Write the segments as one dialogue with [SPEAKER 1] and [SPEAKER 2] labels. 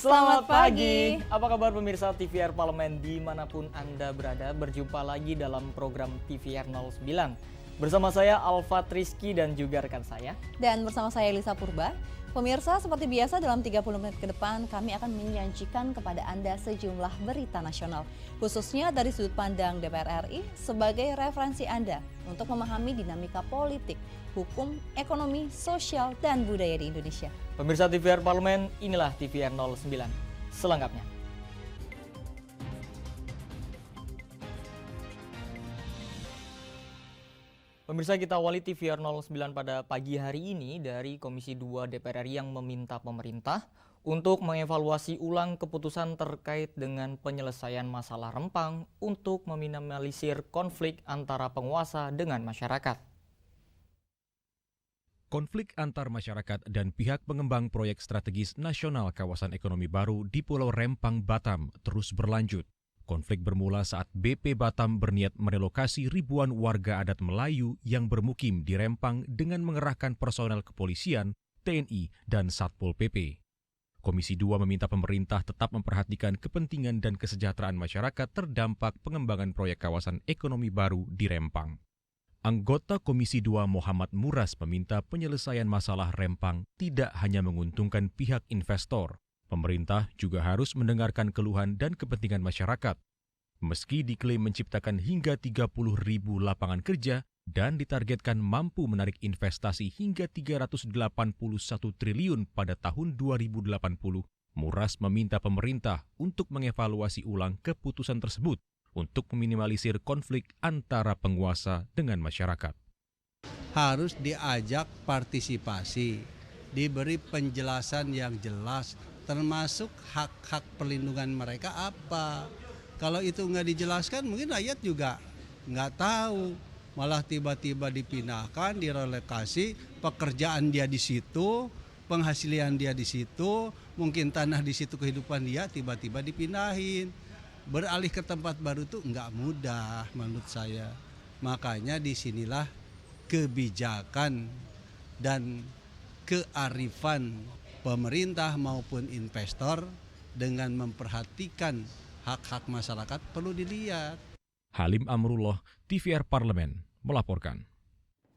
[SPEAKER 1] Selamat pagi. Apa kabar pemirsa TVR Parlemen dimanapun Anda berada? Berjumpa lagi dalam program TVR 09. Bersama saya Alfa Rizky dan juga rekan saya.
[SPEAKER 2] Dan bersama saya Elisa Purba. Pemirsa, seperti biasa dalam 30 menit ke depan kami akan menyajikan kepada Anda sejumlah berita nasional. Khususnya dari sudut pandang DPR RI sebagai referensi Anda untuk memahami dinamika politik, hukum, ekonomi, sosial, dan budaya di Indonesia.
[SPEAKER 1] Pemirsa TVR Parlemen, inilah TVR 09 selengkapnya. Pemirsa, kita awali TVR 09 pada pagi hari ini dari Komisi 2 DPR RI yang meminta pemerintah untuk mengevaluasi ulang keputusan terkait dengan penyelesaian masalah Rempang untuk meminimalisir konflik antara penguasa dengan masyarakat.
[SPEAKER 3] Konflik antar masyarakat dan pihak pengembang proyek strategis nasional kawasan ekonomi baru di Pulau Rempang, Batam terus berlanjut. Konflik bermula saat BP Batam berniat merelokasi ribuan warga adat Melayu yang bermukim di Rempang dengan mengerahkan personel kepolisian, TNI, dan Satpol PP. Komisi 2 meminta pemerintah tetap memperhatikan kepentingan dan kesejahteraan masyarakat terdampak pengembangan proyek kawasan ekonomi baru di Rempang. Anggota Komisi 2 Muhammad Muras meminta penyelesaian masalah Rempang tidak hanya menguntungkan pihak investor, pemerintah juga harus mendengarkan keluhan dan kepentingan masyarakat. Meski diklaim menciptakan hingga 30.000 lapangan kerja dan ditargetkan mampu menarik investasi hingga 381 triliun pada tahun 2080, Muras meminta pemerintah untuk mengevaluasi ulang keputusan tersebut untuk meminimalisir konflik antara penguasa dengan masyarakat.
[SPEAKER 4] Harus diajak partisipasi, diberi penjelasan yang jelas, termasuk hak-hak perlindungan mereka apa. Kalau itu nggak dijelaskan, mungkin rakyat juga nggak tahu. Malah tiba-tiba dipindahkan, direlokasi, pekerjaan dia di situ, penghasilan dia di situ, mungkin tanah di situ kehidupan dia tiba-tiba dipindahin. Beralih ke tempat baru itu nggak mudah menurut saya. Makanya disinilah kebijakan dan kearifan pemerintah maupun investor dengan memperhatikan hak-hak masyarakat perlu dilihat.
[SPEAKER 3] Halim Amrullah, TVR Parlemen, melaporkan.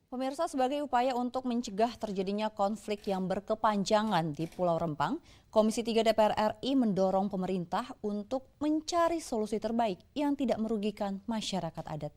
[SPEAKER 2] Pemirsa, sebagai upaya untuk mencegah terjadinya konflik yang berkepanjangan di Pulau Rempang, Komisi 3 DPR RI mendorong pemerintah untuk mencari solusi terbaik yang tidak merugikan masyarakat adat.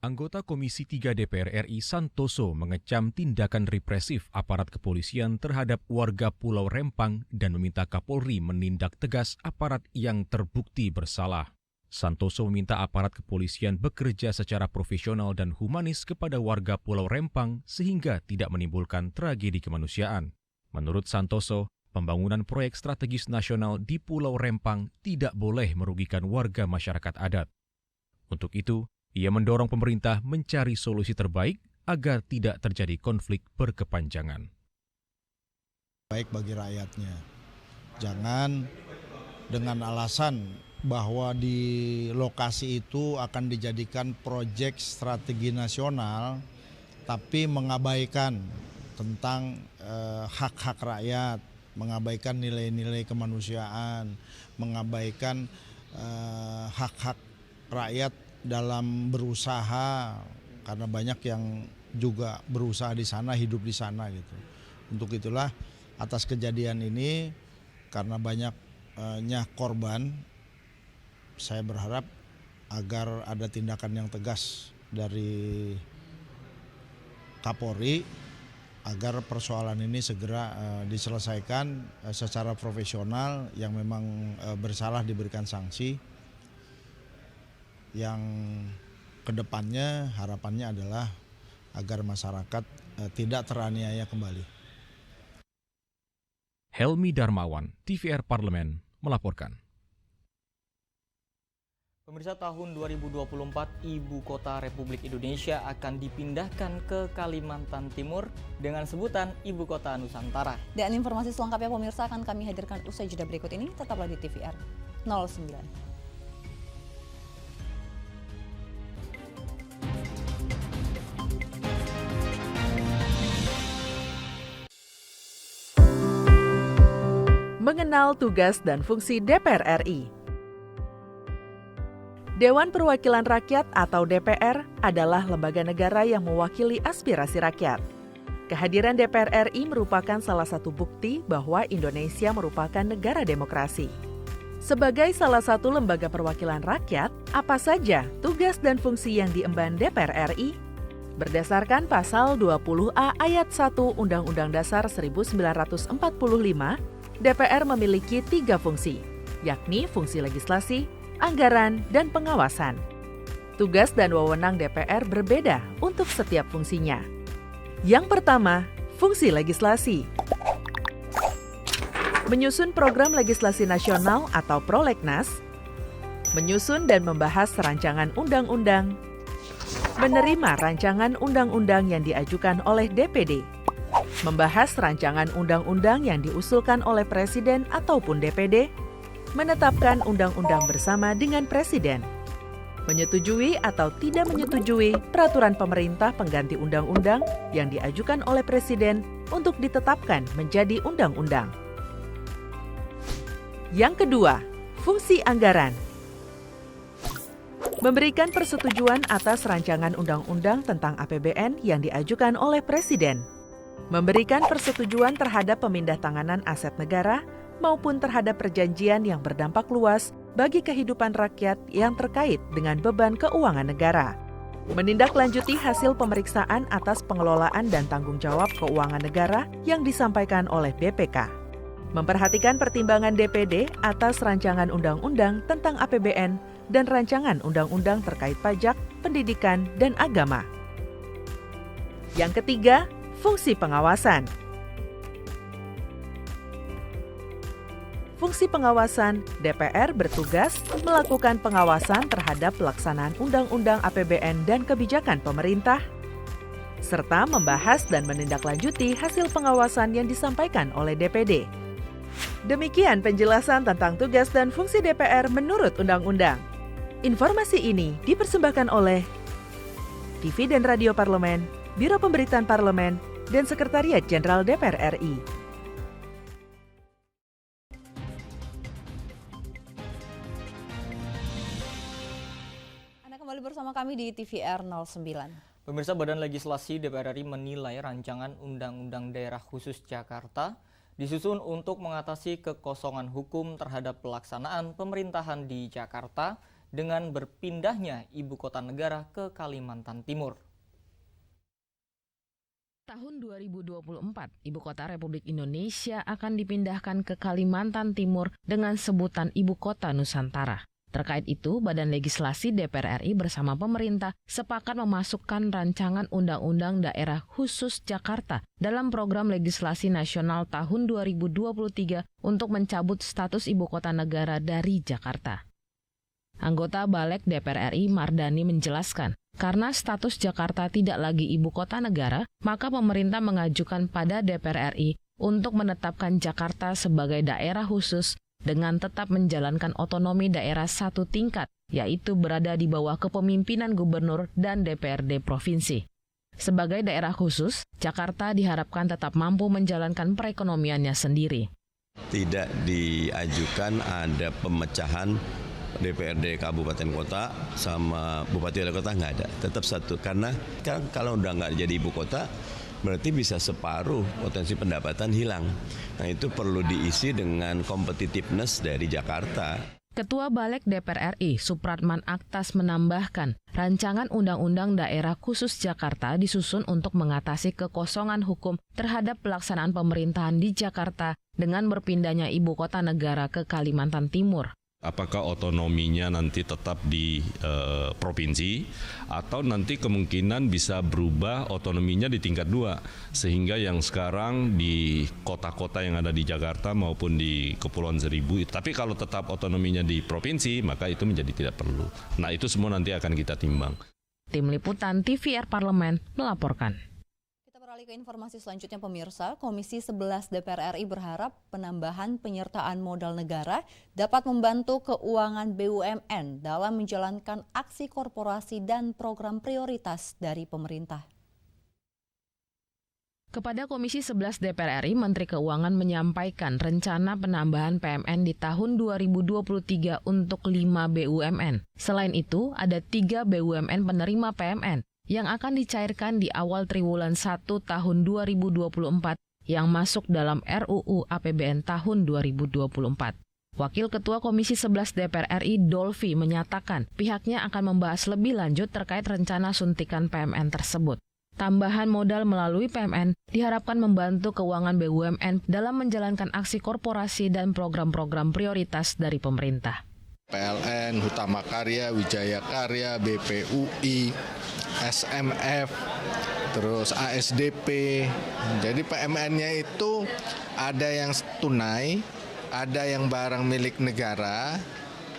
[SPEAKER 3] Anggota Komisi 3 DPR RI Santoso mengecam tindakan represif aparat kepolisian terhadap warga Pulau Rempang dan meminta Kapolri menindak tegas aparat yang terbukti bersalah. Santoso meminta aparat kepolisian bekerja secara profesional dan humanis kepada warga Pulau Rempang sehingga tidak menimbulkan tragedi kemanusiaan. Menurut Santoso, pembangunan proyek strategis nasional di Pulau Rempang tidak boleh merugikan warga masyarakat adat. Untuk itu, ia mendorong pemerintah mencari solusi terbaik agar tidak terjadi konflik berkepanjangan.
[SPEAKER 5] Baik bagi rakyatnya. Jangan dengan alasan bahwa di lokasi itu akan dijadikan proyek strategi nasional, tapi mengabaikan tentang hak-hak rakyat, mengabaikan nilai-nilai kemanusiaan, mengabaikan hak-hak rakyat dalam berusaha, karena banyak yang juga berusaha di sana, hidup di sana gitu. Untuk itulah atas kejadian ini, karena banyaknya korban, saya berharap agar ada tindakan yang tegas dari Kapolri agar persoalan ini segera diselesaikan secara profesional. Yang memang bersalah diberikan sanksi. Yang kedepannya harapannya adalah agar masyarakat tidak teraniaya kembali.
[SPEAKER 3] Helmi Darmawan, TVR Parlemen, melaporkan.
[SPEAKER 1] Pemirsa, tahun 2024 Ibu Kota Republik Indonesia akan dipindahkan ke Kalimantan Timur dengan sebutan Ibu Kota Nusantara.
[SPEAKER 2] Dan informasi selengkapnya pemirsa akan kami hadirkan usai jeda berikut ini. Tetaplah di TVR 09.
[SPEAKER 6] Mengenal tugas dan fungsi DPR RI. Dewan Perwakilan Rakyat atau DPR adalah lembaga negara yang mewakili aspirasi rakyat. Kehadiran DPR RI merupakan salah satu bukti bahwa Indonesia merupakan negara demokrasi. Sebagai salah satu lembaga perwakilan rakyat, apa saja tugas dan fungsi yang diemban DPR RI? Berdasarkan pasal 20A ayat 1 Undang-Undang Dasar 1945, DPR memiliki 3 fungsi, yakni fungsi legislasi, anggaran, dan pengawasan. Tugas dan wewenang DPR berbeda untuk setiap fungsinya. Yang pertama, fungsi legislasi. Menyusun program legislasi nasional atau prolegnas, menyusun dan membahas rancangan undang-undang, menerima rancangan undang-undang yang diajukan oleh DPD, membahas rancangan undang-undang yang diusulkan oleh Presiden ataupun DPD, menetapkan undang-undang bersama dengan Presiden, menyetujui atau tidak menyetujui peraturan pemerintah pengganti undang-undang yang diajukan oleh Presiden untuk ditetapkan menjadi undang-undang. Yang kedua, fungsi anggaran. Memberikan persetujuan atas rancangan undang-undang tentang APBN yang diajukan oleh Presiden. Memberikan persetujuan terhadap pemindahtanganan aset negara maupun terhadap perjanjian yang berdampak luas bagi kehidupan rakyat yang terkait dengan beban keuangan negara. Menindaklanjuti hasil pemeriksaan atas pengelolaan dan tanggung jawab keuangan negara yang disampaikan oleh BPK. Memperhatikan pertimbangan DPD atas rancangan undang-undang tentang APBN dan rancangan undang-undang terkait pajak, pendidikan, dan agama. Yang ketiga, fungsi pengawasan. Fungsi pengawasan, DPR bertugas melakukan pengawasan terhadap pelaksanaan Undang-Undang APBN dan kebijakan pemerintah, serta membahas dan menindaklanjuti hasil pengawasan yang disampaikan oleh DPD. Demikian penjelasan tentang tugas dan fungsi DPR menurut Undang-Undang. Informasi ini dipersembahkan oleh TV dan Radio Parlemen, Biro Pemberitaan Parlemen, dan Sekretariat Jenderal DPR RI.
[SPEAKER 2] Kembali bersama kami di TVR 09.
[SPEAKER 1] Pemirsa, Badan Legislasi DPR RI menilai rancangan Undang-Undang Daerah Khusus Jakarta disusun untuk mengatasi kekosongan hukum terhadap pelaksanaan pemerintahan di Jakarta dengan berpindahnya ibu kota negara ke Kalimantan Timur.
[SPEAKER 7] Tahun 2024, Ibu Kota Republik Indonesia akan dipindahkan ke Kalimantan Timur dengan sebutan Ibu Kota Nusantara. Terkait itu, Badan Legislasi DPR RI bersama pemerintah sepakat memasukkan rancangan Undang-Undang Daerah Khusus Jakarta dalam program legislasi nasional tahun 2023 untuk mencabut status Ibu Kota Negara dari Jakarta. Anggota Balek DPR RI Mardani menjelaskan, karena status Jakarta tidak lagi Ibu Kota Negara, maka pemerintah mengajukan pada DPR RI untuk menetapkan Jakarta sebagai daerah khusus dengan tetap menjalankan otonomi daerah satu tingkat, yaitu berada di bawah kepemimpinan gubernur dan DPRD provinsi. Sebagai daerah khusus, Jakarta diharapkan tetap mampu menjalankan perekonomiannya sendiri.
[SPEAKER 8] Tidak diajukan ada pemecahan DPRD kabupaten kota sama bupati wali kota, nggak ada, tetap satu. Karena kan kalau udah nggak jadi ibu kota, berarti bisa separuh potensi pendapatan hilang. Nah, itu perlu diisi dengan competitiveness dari Jakarta.
[SPEAKER 7] Ketua Balek DPR RI Supratman Aktas menambahkan, rancangan Undang-Undang Daerah Khusus Jakarta disusun untuk mengatasi kekosongan hukum terhadap pelaksanaan pemerintahan di Jakarta dengan berpindahnya ibu kota negara ke Kalimantan Timur.
[SPEAKER 9] Apakah otonominya nanti tetap di provinsi atau nanti kemungkinan bisa berubah otonominya di tingkat 2 sehingga yang sekarang di kota-kota yang ada di Jakarta maupun di Kepulauan Seribu, tapi kalau tetap otonominya di provinsi maka itu menjadi tidak perlu. Nah, itu semua nanti akan kita timbang.
[SPEAKER 7] Tim Liputan TVR Parlemen melaporkan.
[SPEAKER 2] Beralih ke informasi selanjutnya, pemirsa, Komisi 11 DPR RI berharap penambahan penyertaan modal negara dapat membantu keuangan BUMN dalam menjalankan aksi korporasi dan program prioritas dari pemerintah.
[SPEAKER 7] Kepada Komisi 11 DPR RI, Menteri Keuangan menyampaikan rencana penambahan PMN di tahun 2023 untuk 5 BUMN. Selain itu, ada 3 BUMN penerima PMN yang akan dicairkan di awal triwulan 1 tahun 2024 yang masuk dalam RUU APBN tahun 2024. Wakil Ketua Komisi 11 DPR RI, Dolfi, menyatakan pihaknya akan membahas lebih lanjut terkait rencana suntikan PMN tersebut. Tambahan modal melalui PMN diharapkan membantu keuangan BUMN dalam menjalankan aksi korporasi dan program-program prioritas dari pemerintah.
[SPEAKER 10] PLN, Hutama Karya, Wijaya Karya, BPUI, SMF, terus ASDP. Jadi PMN-nya itu ada yang tunai, ada yang barang milik negara,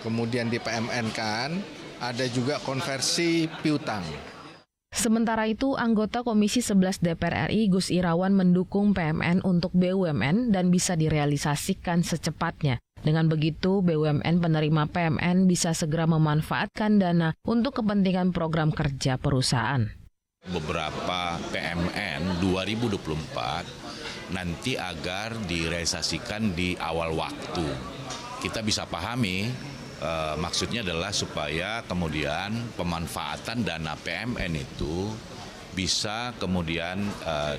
[SPEAKER 10] kemudian di PMN-kan, ada juga konversi piutang.
[SPEAKER 7] Sementara itu, anggota Komisi 11 DPR RI Gus Irawan mendukung PMN untuk BUMN dan bisa direalisasikan secepatnya. Dengan begitu, BUMN penerima PMN bisa segera memanfaatkan dana untuk kepentingan program kerja perusahaan.
[SPEAKER 11] Beberapa PMN 2024 nanti agar direalisasikan di awal waktu. Kita bisa pahami maksudnya adalah supaya kemudian pemanfaatan dana PMN itu bisa kemudian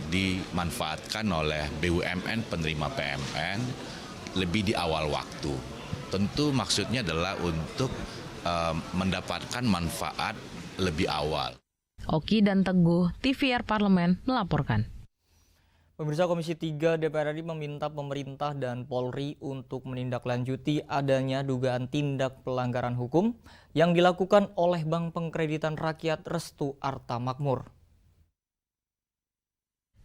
[SPEAKER 11] dimanfaatkan oleh BUMN penerima PMN lebih di awal waktu. Tentu maksudnya adalah untuk mendapatkan manfaat lebih awal.
[SPEAKER 7] Oki dan Teguh, TVR Parlemen melaporkan.
[SPEAKER 1] Pemirsa, Komisi 3 DPR RI meminta pemerintah dan Polri untuk menindaklanjuti adanya dugaan tindak pelanggaran hukum yang dilakukan oleh Bank Pengkreditan Rakyat Restu Arta Makmur.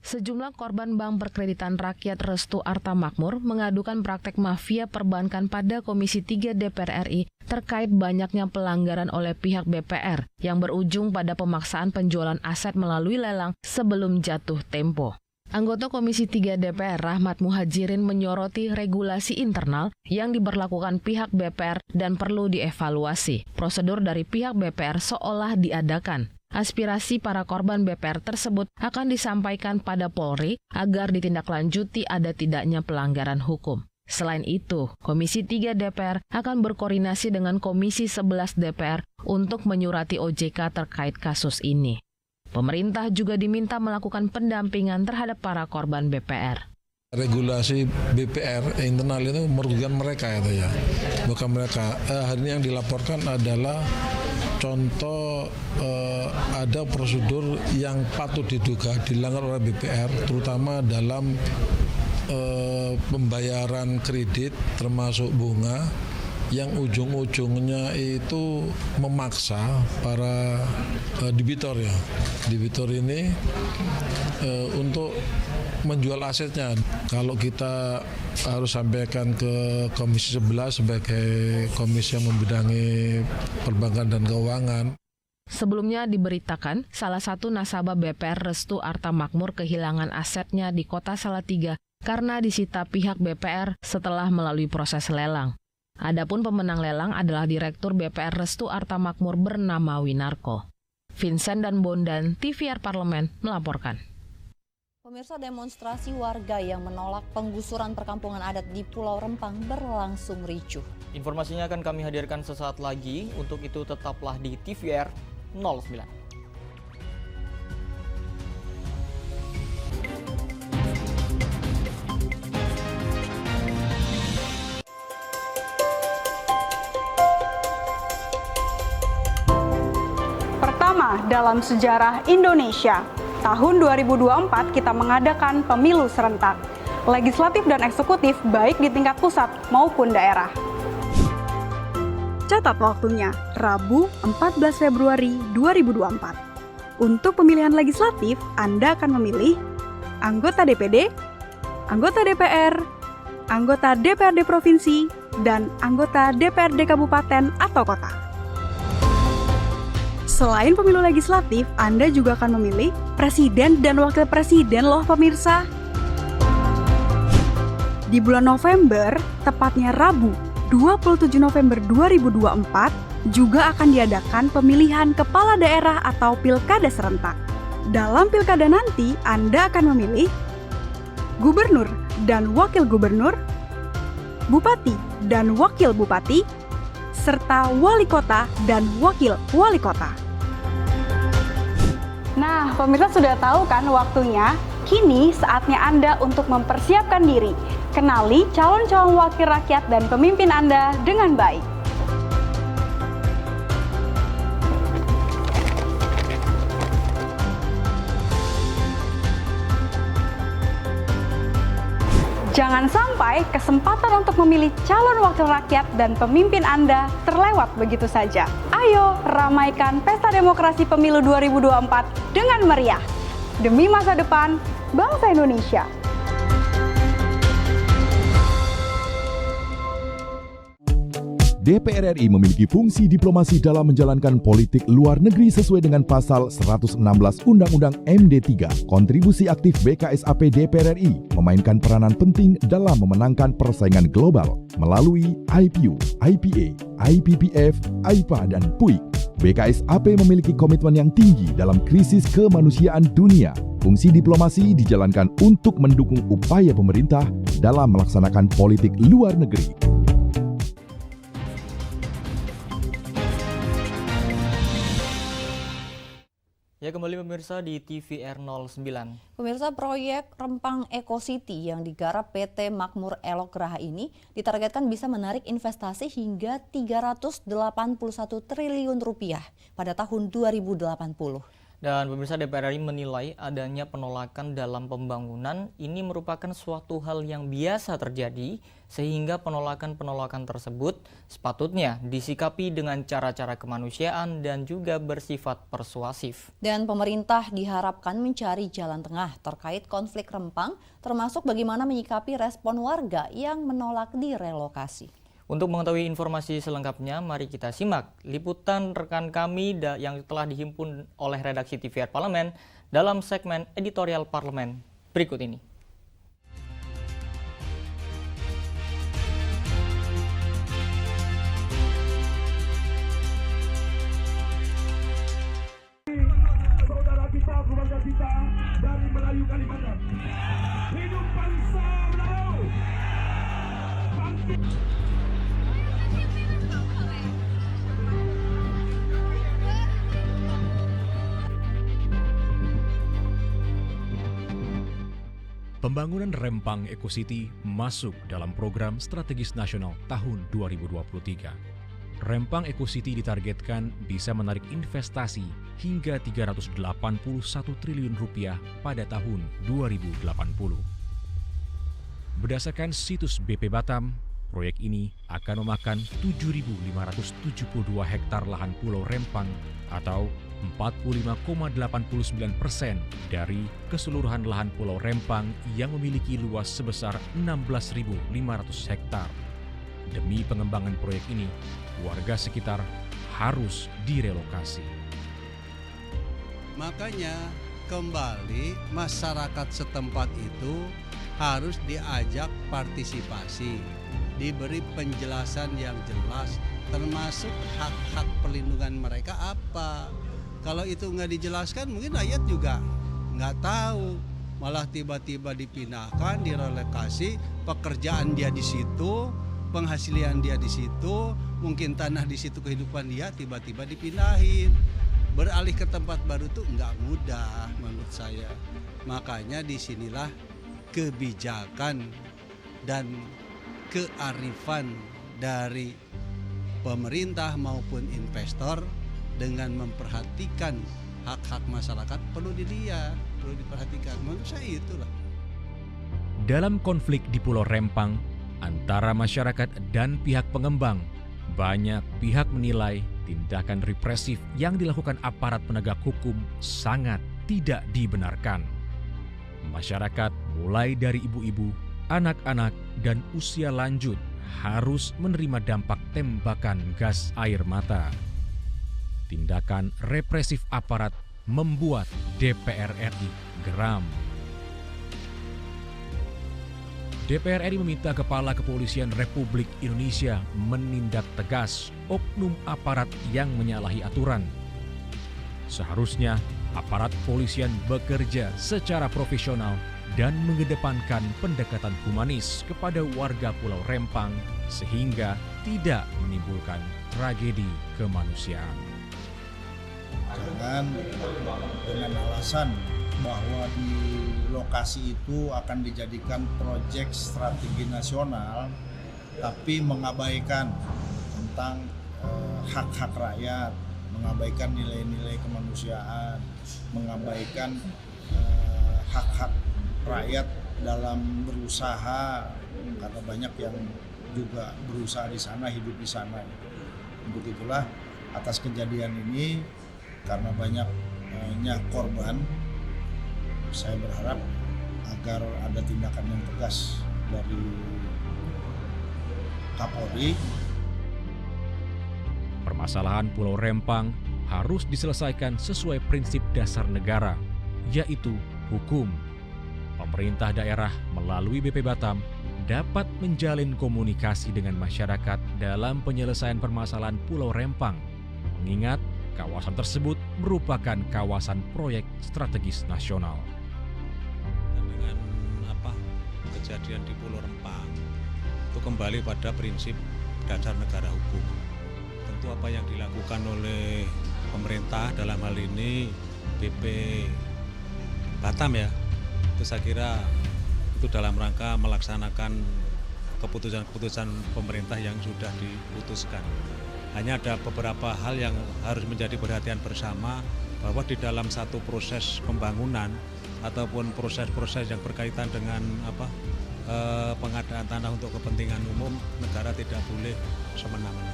[SPEAKER 7] Sejumlah korban Bank Perkreditan Rakyat Restu Arta Makmur mengadukan praktek mafia perbankan pada Komisi 3 DPR RI terkait banyaknya pelanggaran oleh pihak BPR yang berujung pada pemaksaan penjualan aset melalui lelang sebelum jatuh tempo. Anggota Komisi 3 DPR Rahmat Muhajirin menyoroti regulasi internal yang diberlakukan pihak BPR dan perlu dievaluasi. Prosedur dari pihak BPR seolah diadakan. Aspirasi para korban BPR tersebut akan disampaikan pada Polri agar ditindaklanjuti ada tidaknya pelanggaran hukum. Selain itu, Komisi 3 DPR akan berkoordinasi dengan Komisi 11 DPR untuk menyurati OJK terkait kasus ini. Pemerintah juga diminta melakukan pendampingan terhadap para korban BPR.
[SPEAKER 12] Regulasi BPR internal itu merugikan mereka itu ya. Bukan mereka. Hari ini yang dilaporkan adalah contoh ada prosedur yang patut diduga dilanggar oleh BPR, terutama dalam pembayaran kredit termasuk bunga yang ujung-ujungnya itu memaksa para debitor ya. Debitor ini untuk menjual asetnya. Kalau kita harus sampaikan ke Komisi 11 sebagai komisi yang membidangi perbankan dan keuangan.
[SPEAKER 7] Sebelumnya diberitakan salah satu nasabah BPR Restu Arta Makmur kehilangan asetnya di Kota Salatiga karena disita pihak BPR setelah melalui proses lelang. Adapun pemenang lelang adalah Direktur BPR Restu Arta Makmur bernama Winarko. Vincent dan Bondan, TVR Parlemen melaporkan.
[SPEAKER 2] Pemirsa, demonstrasi warga yang menolak penggusuran perkampungan adat di Pulau Rempang berlangsung ricuh.
[SPEAKER 1] Informasinya akan kami hadirkan sesaat lagi. Untuk itu tetaplah di TVR 09.
[SPEAKER 13] Dalam sejarah Indonesia, tahun 2024 kita mengadakan pemilu serentak, legislatif dan eksekutif baik di tingkat pusat maupun daerah. Catat waktunya, Rabu 14 Februari 2024. Untuk pemilihan legislatif, Anda akan memilih anggota DPD, anggota DPR, anggota DPRD Provinsi, dan anggota DPRD Kabupaten atau Kota. Selain pemilu legislatif, Anda juga akan memilih presiden dan wakil presiden loh pemirsa. Di bulan November, tepatnya Rabu 27 November 2024, juga akan diadakan pemilihan kepala daerah atau pilkada serentak. Dalam pilkada nanti, Anda akan memilih gubernur dan wakil gubernur, bupati dan wakil bupati, serta wali kota dan wakil wali kota. Nah, pemirsa sudah tahu kan waktunya? Kini saatnya Anda untuk mempersiapkan diri. Kenali calon-calon wakil rakyat dan pemimpin Anda dengan baik. Jangan sampai kesempatan untuk memilih calon wakil rakyat dan pemimpin Anda terlewat begitu saja. Ayo ramaikan pesta demokrasi pemilu 2024 dengan meriah. Demi masa depan bangsa Indonesia.
[SPEAKER 14] DPR RI memiliki fungsi diplomasi dalam menjalankan politik luar negeri sesuai dengan pasal 116 Undang-Undang MD 3. Kontribusi aktif BKSAP DPR RI memainkan peranan penting dalam memenangkan persaingan global melalui IPU, IPA, IPPF, IPA, dan PUIK. BKSAP memiliki komitmen yang tinggi dalam krisis kemanusiaan dunia. Fungsi diplomasi dijalankan untuk mendukung upaya pemerintah dalam melaksanakan politik luar negeri.
[SPEAKER 1] Ya, kembali pemirsa di TVR 09.
[SPEAKER 2] Pemirsa, proyek Rempang Eco City yang digarap PT Makmur Elok Graha ini ditargetkan bisa menarik investasi hingga 381 triliun rupiah pada tahun 2080.
[SPEAKER 1] Dan pemirsa, DPR RI menilai adanya penolakan dalam pembangunan ini merupakan suatu hal yang biasa terjadi, sehingga penolakan-penolakan tersebut sepatutnya disikapi dengan cara-cara kemanusiaan dan juga bersifat persuasif.
[SPEAKER 2] Dan pemerintah diharapkan mencari jalan tengah terkait konflik Rempang, termasuk bagaimana menyikapi respon warga yang menolak direlokasi.
[SPEAKER 1] Untuk mengetahui informasi selengkapnya, mari kita simak liputan rekan kami yang telah dihimpun oleh redaksi TVR Parlemen dalam segmen editorial Parlemen berikut ini.
[SPEAKER 15] Saudara kita, keluarga kita dari Melayu Kalimantan. Hidup bangsa Melayu.
[SPEAKER 3] Pembangunan Rempang Eco City masuk dalam program strategis nasional tahun 2023. Rempang Eco City ditargetkan bisa menarik investasi hingga 381 triliun rupiah pada tahun 2080. Berdasarkan situs BP Batam, proyek ini akan memakan 7.572 hektar lahan Pulau Rempang atau 45,89% dari keseluruhan lahan Pulau Rempang yang memiliki luas sebesar 16.500 hektar. Demi pengembangan proyek ini, warga sekitar harus direlokasi.
[SPEAKER 4] Makanya kembali masyarakat setempat itu harus diajak partisipasi, diberi penjelasan yang jelas, termasuk hak-hak perlindungan mereka apa. Kalau itu nggak dijelaskan, mungkin rakyat juga nggak tahu. Malah tiba-tiba dipindahkan, direlokasi, pekerjaan dia di situ, penghasilan dia di situ, mungkin tanah di situ, kehidupan dia tiba-tiba dipindahin. Beralih ke tempat baru tuh nggak mudah menurut saya. Makanya disinilah kebijakan dan kearifan dari pemerintah maupun investor dengan memperhatikan hak-hak masyarakat perlu dilihat, perlu diperhatikan. Menurut saya itulah.
[SPEAKER 3] Dalam konflik di Pulau Rempang antara masyarakat dan pihak pengembang, banyak pihak menilai tindakan represif yang dilakukan aparat penegak hukum sangat tidak dibenarkan. Masyarakat mulai dari ibu-ibu, anak-anak, dan usia lanjut harus menerima dampak tembakan gas air mata. Tindakan represif aparat membuat DPR RI geram. DPR RI meminta Kepala Kepolisian Republik Indonesia menindak tegas oknum aparat yang menyalahi aturan. Seharusnya Aparat kepolisian bekerja secara profesional dan mengedepankan pendekatan humanis kepada warga Pulau Rempang sehingga tidak menimbulkan tragedi kemanusiaan.
[SPEAKER 5] Jangan dengan alasan bahwa di lokasi itu akan dijadikan proyek strategi nasional, tapi mengabaikan tentang hak-hak rakyat, mengabaikan nilai-nilai kemanusiaan, mengabaikan hak-hak rakyat dalam berusaha, karena banyak yang juga berusaha di sana, hidup di sana. Untuk itulah atas kejadian ini, karena banyaknya korban, saya berharap agar ada tindakan yang tegas dari Kapolri.
[SPEAKER 3] Permasalahan Pulau Rempang harus diselesaikan sesuai prinsip dasar negara, yaitu hukum. Pemerintah daerah melalui BP Batam dapat menjalin komunikasi dengan masyarakat dalam penyelesaian permasalahan Pulau Rempang, mengingat kawasan tersebut merupakan kawasan proyek strategis nasional.
[SPEAKER 16] Dengan kejadian di Pulau Rempang, itu kembali pada prinsip dasar negara hukum. Tentu apa yang dilakukan oleh pemerintah dalam hal ini BP Batam ya, itu saya kira itu dalam rangka melaksanakan keputusan-keputusan pemerintah yang sudah diputuskan. Hanya ada beberapa hal yang harus menjadi perhatian bersama, bahwa di dalam satu proses pembangunan ataupun proses-proses yang berkaitan dengan pengadaan tanah untuk kepentingan umum, negara tidak boleh semena-mena.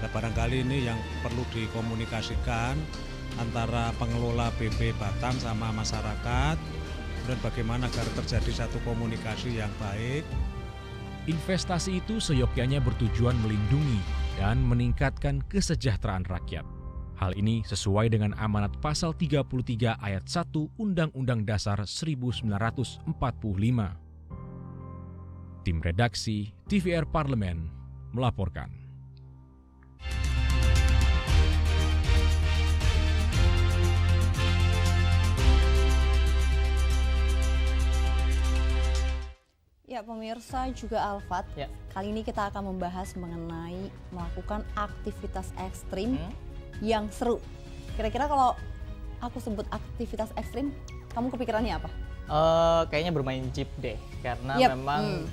[SPEAKER 16] Nah, barangkali ini yang perlu dikomunikasikan antara pengelola BP Batam sama masyarakat, dan bagaimana agar terjadi satu komunikasi yang baik.
[SPEAKER 3] Investasi itu seyogyanya bertujuan melindungi dan meningkatkan kesejahteraan rakyat. Hal ini sesuai dengan amanat pasal 33 ayat 1 Undang-Undang Dasar 1945. Tim redaksi TVR Parlemen melaporkan.
[SPEAKER 2] Ya, pemirsa juga Alfat, kali ini kita akan membahas mengenai melakukan aktivitas ekstrim yang seru. Kira-kira kalau aku sebut aktivitas ekstrim, kamu kepikirannya apa?
[SPEAKER 1] Kayaknya bermain jeep deh, karena memang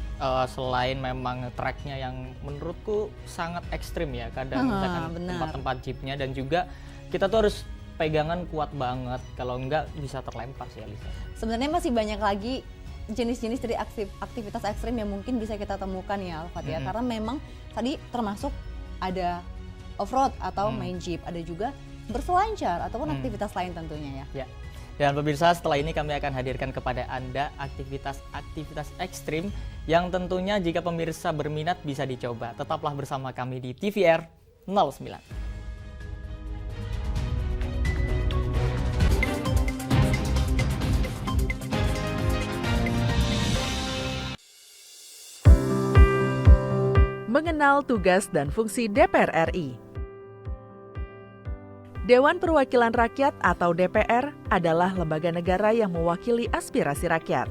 [SPEAKER 1] selain memang treknya yang menurutku sangat ekstrim ya, kadang misalkan tempat-tempat jeepnya, dan juga kita tuh harus pegangan kuat banget, kalau enggak bisa terlempar sih Alisa.
[SPEAKER 2] Sebenarnya masih banyak lagi jenis-jenis dari aktivitas ekstrim yang mungkin bisa kita temukan ya Alfat ya, karena memang tadi termasuk ada off-road atau main jeep, ada juga berselancar ataupun aktivitas lain tentunya ya.
[SPEAKER 1] Dan pemirsa, setelah ini kami akan hadirkan kepada Anda aktivitas ekstrim yang tentunya jika pemirsa berminat bisa dicoba. Tetaplah bersama kami di TVR 09.
[SPEAKER 6] Mengenal tugas dan fungsi DPR RI. Dewan Perwakilan Rakyat atau DPR adalah lembaga negara yang mewakili aspirasi rakyat.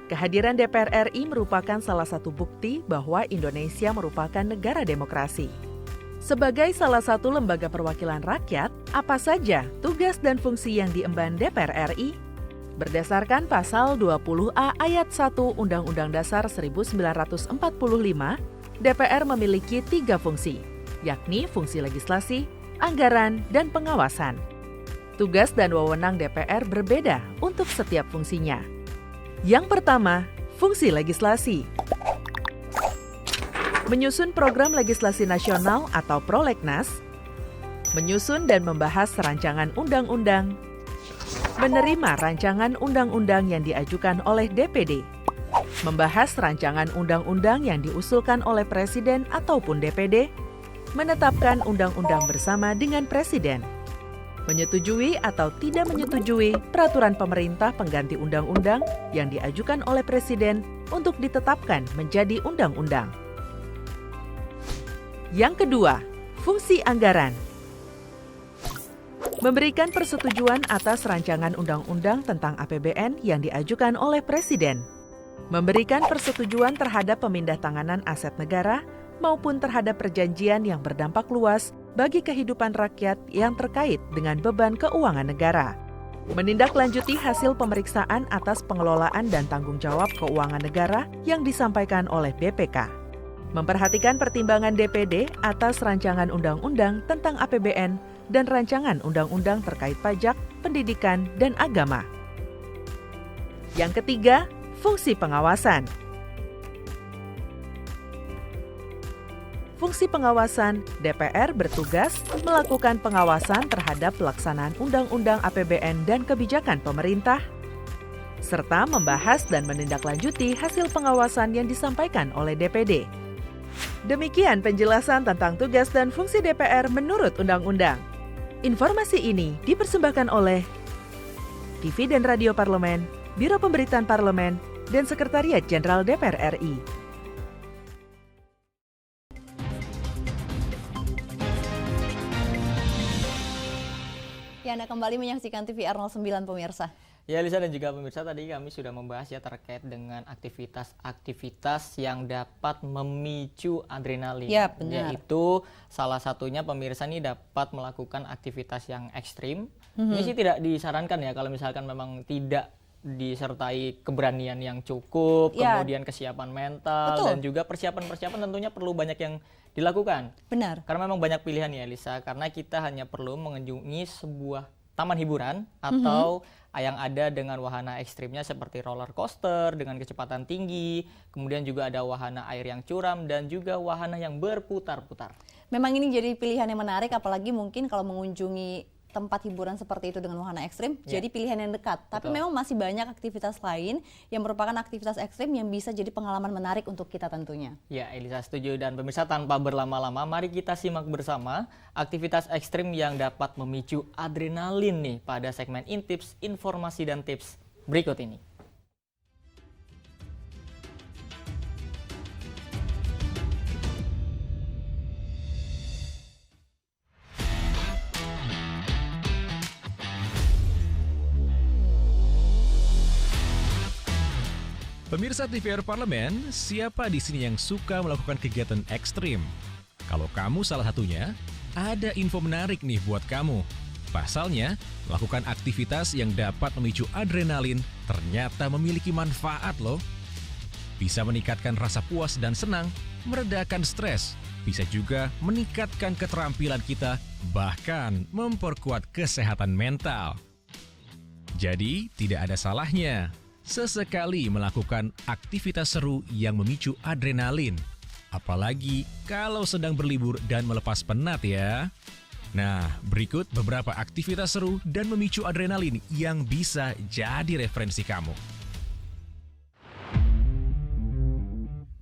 [SPEAKER 6] Kehadiran DPR RI merupakan salah satu bukti bahwa Indonesia merupakan negara demokrasi. Sebagai salah satu lembaga perwakilan rakyat, apa saja tugas dan fungsi yang diemban DPR RI? Berdasarkan pasal 20A ayat 1 Undang-Undang Dasar 1945, DPR memiliki 3 fungsi, yakni fungsi legislasi, anggaran, dan pengawasan. Tugas dan wewenang DPR berbeda untuk setiap fungsinya. Yang pertama, fungsi legislasi. Menyusun program legislasi nasional atau prolegnas, menyusun dan membahas rancangan undang-undang, menerima rancangan undang-undang yang diajukan oleh DPD, membahas rancangan undang-undang yang diusulkan oleh Presiden ataupun DPD, menetapkan undang-undang bersama dengan Presiden, menyetujui atau tidak menyetujui peraturan pemerintah pengganti undang-undang yang diajukan oleh Presiden untuk ditetapkan menjadi undang-undang. Yang kedua, fungsi anggaran. memberikan persetujuan atas rancangan undang-undang tentang APBN yang diajukan oleh Presiden, memberikan persetujuan terhadap pemindahtanganan aset negara maupun terhadap perjanjian yang berdampak luas bagi kehidupan rakyat yang terkait dengan beban keuangan negara, menindaklanjuti hasil pemeriksaan atas pengelolaan dan tanggung jawab keuangan negara yang disampaikan oleh BPK, memperhatikan pertimbangan DPD atas rancangan undang-undang tentang APBN dan rancangan undang-undang terkait pajak, pendidikan, dan agama. Yang ketiga, fungsi pengawasan. Fungsi pengawasan, DPR bertugas melakukan pengawasan terhadap pelaksanaan undang-undang APBN dan kebijakan pemerintah, serta membahas dan menindaklanjuti hasil pengawasan yang disampaikan oleh DPD. Demikian penjelasan tentang tugas dan fungsi DPR menurut undang-undang. Informasi ini dipersembahkan oleh TV dan Radio Parlemen, Biro Pemberitaan Parlemen, dan Sekretariat Jenderal DPR RI.
[SPEAKER 2] Ya, Anda kembali menyaksikan TVR 09 pemirsa.
[SPEAKER 1] Ya, Lisa dan juga pemirsa, tadi kami sudah membahas ya terkait dengan aktivitas-aktivitas yang dapat memicu adrenalin.
[SPEAKER 2] Ya, benar.
[SPEAKER 1] Yaitu salah satunya pemirsa ini dapat melakukan aktivitas yang ekstrim. Ini sih tidak disarankan ya kalau misalkan memang tidak disertai keberanian yang cukup,
[SPEAKER 2] Ya.
[SPEAKER 1] kemudian kesiapan mental,
[SPEAKER 2] Betul.
[SPEAKER 1] dan juga persiapan-persiapan tentunya perlu banyak yang dilakukan.
[SPEAKER 2] Benar.
[SPEAKER 1] Karena memang banyak pilihan ya Lisa, karena kita hanya perlu mengunjungi sebuah taman hiburan atau yang ada dengan wahana ekstrimnya seperti roller coaster dengan kecepatan tinggi, kemudian juga ada wahana air yang curam dan juga wahana yang berputar-putar.
[SPEAKER 2] Memang ini jadi pilihan yang menarik, apalagi mungkin kalau mengunjungi tempat hiburan seperti itu dengan wahana ekstrim, jadi pilihan yang dekat. Tapi memang masih banyak aktivitas lain yang merupakan aktivitas ekstrim yang bisa jadi pengalaman menarik untuk kita tentunya.
[SPEAKER 1] Ya, Elisa setuju, dan pemirsa tanpa berlama-lama, mari kita simak bersama aktivitas ekstrim yang dapat memicu adrenalin nih pada segmen Intips, Informasi dan Tips berikut ini.
[SPEAKER 3] Pemirsa TVR Parlemen, siapa di sini yang suka melakukan kegiatan ekstrim? Kalau kamu salah satunya, ada info menarik nih buat kamu. Pasalnya, melakukan aktivitas yang dapat memicu adrenalin ternyata memiliki manfaat loh. Bisa meningkatkan rasa puas dan senang, meredakan stres, bisa juga meningkatkan keterampilan kita, bahkan memperkuat kesehatan mental. Jadi, tidak ada salahnya sesekali melakukan aktivitas seru yang memicu adrenalin. Apalagi kalau sedang berlibur dan melepas penat ya. Nah, berikut beberapa aktivitas seru dan memicu adrenalin yang bisa jadi referensi kamu.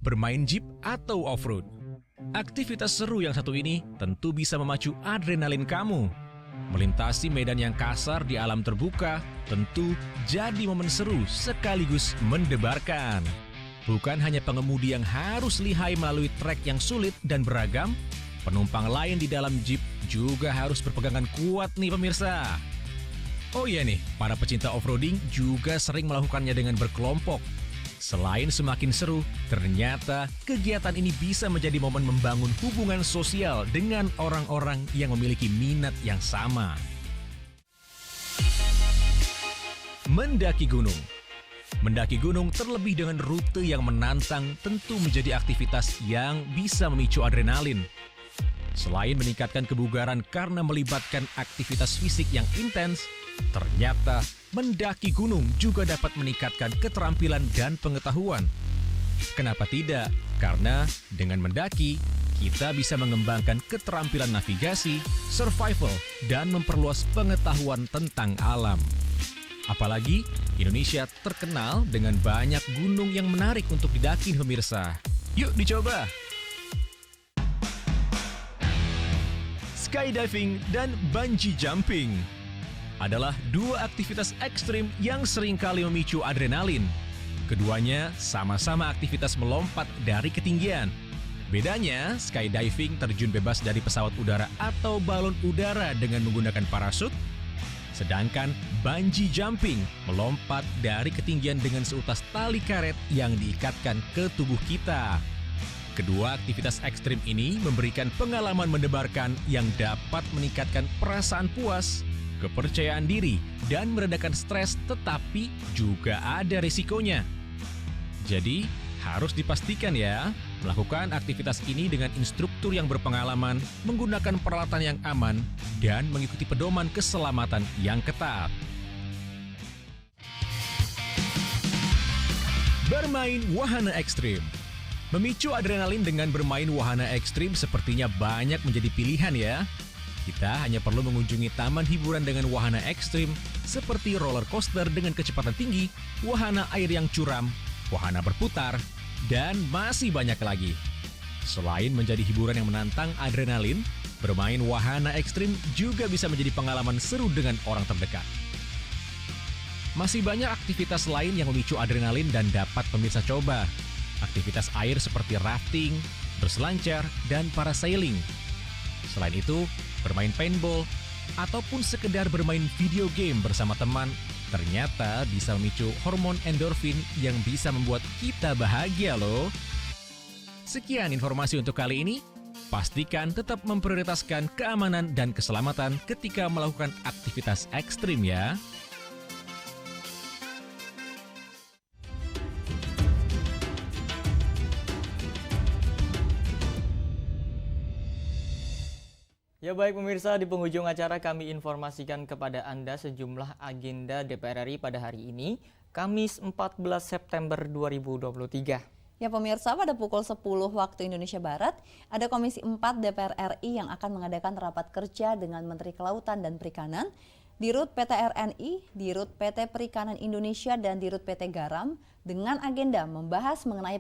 [SPEAKER 3] Bermain jeep atau off-road. Aktivitas seru yang satu ini tentu bisa memacu adrenalin kamu. Melintasi medan yang kasar di alam terbuka tentu jadi momen seru sekaligus mendebarkan. Bukan hanya pengemudi yang harus lihai melalui trek yang sulit dan beragam, penumpang lain di dalam jeep juga harus berpegangan kuat nih pemirsa. Oh iya nih, para pecinta off-roading juga sering melakukannya dengan berkelompok. Selain semakin seru, ternyata kegiatan ini bisa menjadi momen membangun hubungan sosial dengan orang-orang yang memiliki minat yang sama. Mendaki gunung. Mendaki gunung terlebih dengan rute yang menantang tentu menjadi aktivitas yang bisa memicu adrenalin. Selain meningkatkan kebugaran karena melibatkan aktivitas fisik yang intens, ternyata mendaki gunung juga dapat meningkatkan keterampilan dan pengetahuan. Kenapa tidak? Karena dengan mendaki, kita bisa mengembangkan keterampilan navigasi, survival, dan memperluas pengetahuan tentang alam. Apalagi, Indonesia terkenal dengan banyak gunung yang menarik untuk didaki, pemirsa. Yuk dicoba! Skydiving dan bungee jumping adalah dua aktivitas ekstrim yang seringkali memicu adrenalin. Keduanya sama-sama aktivitas melompat dari ketinggian. Bedanya, skydiving terjun bebas dari pesawat udara atau balon udara dengan menggunakan parasut, Sedangkan bungee jumping melompat dari ketinggian dengan seutas tali karet yang diikatkan ke tubuh kita. Kedua aktivitas ekstrim ini memberikan pengalaman mendebarkan yang dapat meningkatkan perasaan puas, kepercayaan diri, dan meredakan stres, tetapi juga ada risikonya. Jadi, harus dipastikan ya, melakukan aktivitas ini dengan instruktur yang berpengalaman, menggunakan peralatan yang aman, dan mengikuti pedoman keselamatan yang ketat. Bermain wahana ekstrim. Memicu adrenalin dengan bermain wahana ekstrim sepertinya banyak menjadi pilihan ya. Kita hanya perlu mengunjungi taman hiburan dengan wahana ekstrim seperti roller coaster dengan kecepatan tinggi, wahana air yang curam, wahana berputar, dan masih banyak lagi. Selain menjadi hiburan yang menantang adrenalin, bermain wahana ekstrim juga bisa menjadi pengalaman seru dengan orang terdekat. Masih banyak aktivitas lain yang memicu adrenalin dan dapat pemirsa coba. Aktivitas air seperti rafting, berselancar, dan parasailing. Selain itu, bermain paintball, ataupun sekedar bermain video game bersama teman, ternyata bisa memicu hormon endorfin yang bisa membuat kita bahagia loh. Sekian informasi untuk kali ini. Pastikan tetap memprioritaskan keamanan dan keselamatan ketika melakukan aktivitas ekstrim ya.
[SPEAKER 1] Ya baik pemirsa, di penghujung acara kami informasikan kepada Anda sejumlah agenda DPR RI pada hari ini, Kamis 14 September 2023.
[SPEAKER 2] Ya pemirsa, pada pukul 10 waktu Indonesia Barat, ada Komisi 4 DPR RI yang akan mengadakan rapat kerja dengan Menteri Kelautan dan Perikanan, Dirut PT RNI, Dirut PT Perikanan Indonesia, dan Dirut PT Garam dengan agenda membahas mengenai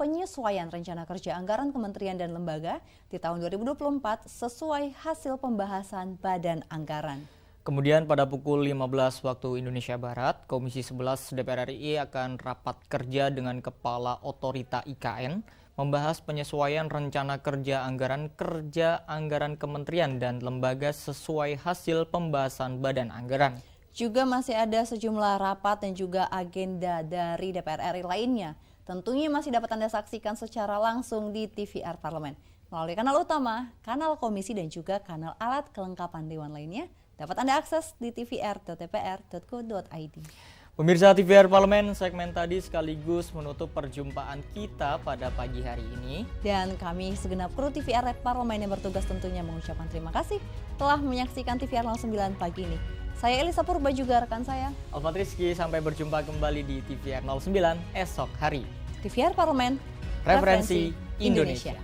[SPEAKER 2] penyesuaian rencana kerja anggaran kementerian dan lembaga di tahun 2024 sesuai hasil pembahasan Badan Anggaran.
[SPEAKER 1] Kemudian pada pukul 15 waktu Indonesia Barat, Komisi 11 DPR RI akan rapat kerja dengan Kepala Otorita IKN membahas penyesuaian rencana kerja anggaran kementerian dan lembaga sesuai hasil pembahasan Badan Anggaran.
[SPEAKER 2] Juga masih ada sejumlah rapat dan juga agenda dari DPR RI lainnya. Tentunya masih dapat Anda saksikan secara langsung di TVR Parlemen. Melalui kanal utama, kanal komisi, dan juga kanal alat kelengkapan dewan lainnya dapat Anda akses di tvr.dpr.co.id.
[SPEAKER 1] Pemirsa TVR Parlemen, segmen tadi sekaligus menutup perjumpaan kita pada pagi hari ini.
[SPEAKER 2] Dan kami segenap kru TVR Parlemen yang bertugas tentunya mengucapkan terima kasih telah menyaksikan TVR 09 pagi ini. Saya Elisa Purba, juga rekan saya
[SPEAKER 1] Alfat Rizky, sampai berjumpa kembali di TVR 09 esok hari.
[SPEAKER 2] TVR Parlemen,
[SPEAKER 1] Referensi Indonesia.